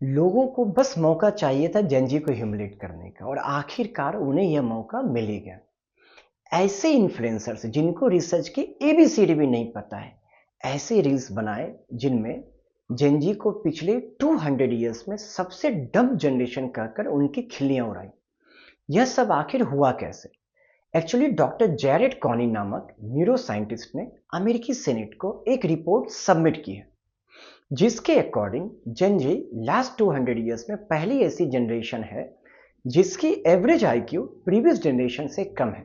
लोगों को बस मौका चाहिए था जेनजी को ह्यूमिलेट करने का और आखिरकार उन्हें यह मौका मिल ही गया। ऐसे इन्फ्लुएंसर्स जिनको रिसर्च की एबीसीडी भी नहीं पता है, ऐसे रील्स बनाए जिनमें जेनजी को पिछले 200 इयर्स में सबसे डम जनरेशन कहकर उनकी खिल्लियां उड़ाई। यह सब आखिर हुआ कैसे? एक्चुअली डॉक्टर जैरेड कॉनी नामक न्यूरो साइंटिस्ट ने अमेरिकी सेनेट को एक रिपोर्ट सबमिट की है, जिसके अकॉर्डिंग जेन जी लास्ट 200 ईयर्स में पहली ऐसी जनरेशन है जिसकी एवरेज आईक्यू प्रीवियस जनरेशन से कम है।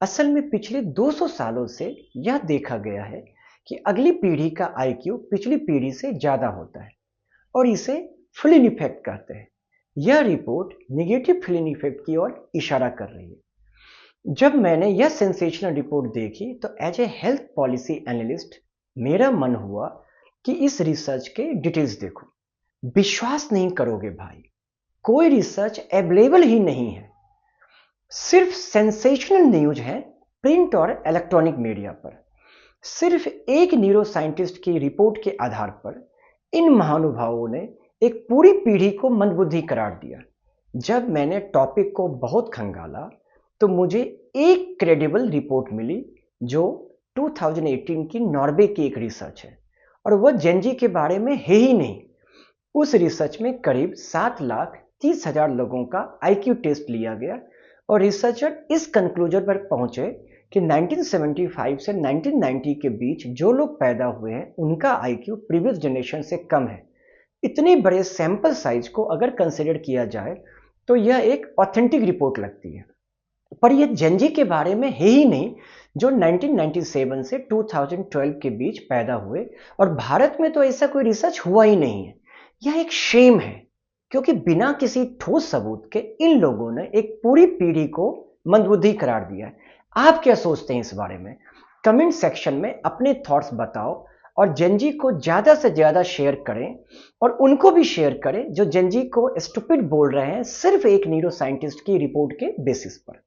असल में पिछले 200 सालों से यह देखा गया है कि अगली पीढ़ी का आईक्यू पिछली पीढ़ी से ज्यादा होता है और इसे फ्लिन इफेक्ट कहते हैं। यह रिपोर्ट निगेटिव फ्लिन इफेक्ट की ओर इशारा कर रही है। जब मैंने यह सेंसेशनल रिपोर्ट देखी तो as a health policy analyst मेरा मन हुआ कि इस रिसर्च के डिटेल्स देखो। विश्वास नहीं करोगे भाई, कोई रिसर्च अवेलेबल ही नहीं है। सिर्फ सेंसेशनल न्यूज है प्रिंट और इलेक्ट्रॉनिक मीडिया पर। सिर्फ एक न्यूरो साइंटिस्ट की रिपोर्ट के आधार पर इन महानुभावों ने एक पूरी पीढ़ी को मंदबुद्धि करार दिया। जब मैंने टॉपिक को बहुत खंगाला तो मुझे एक क्रेडिबल रिपोर्ट मिली जो 2018 की नॉर्वे की एक रिसर्च है, और वह जेनजी के बारे में है ही नहीं। उस रिसर्च में करीब 7,30,000 लोगों का आईक्यू टेस्ट लिया गया और रिसर्चर इस कंक्लूजन पर पहुंचे कि 1975 से 1990 के बीच जो लोग पैदा हुए हैं उनका आईक्यू प्रीवियस जनरेशन से कम है। इतने बड़े सैंपल साइज को अगर कंसिडर किया जाए तो यह एक ऑथेंटिक रिपोर्ट लगती है। पर यह जेनजी के बारे में है ही नहीं जो 1997 से 2012 के बीच पैदा हुए, और भारत में तो ऐसा कोई रिसर्च हुआ ही नहीं है। यह एक शेम है क्योंकि बिना किसी ठोस सबूत के इन लोगों ने एक पूरी पीढ़ी को मंदबुद्धि करार दिया है। आप क्या सोचते हैं इस बारे में? कमेंट सेक्शन में अपने थॉट्स बताओ और जेनजी को ज्यादा से ज्यादा शेयर करें, और उनको भी शेयर करें जो जेनजी को स्टूपिड बोल रहे हैं सिर्फ एक न्यूरो साइंटिस्ट की रिपोर्ट के बेसिस पर।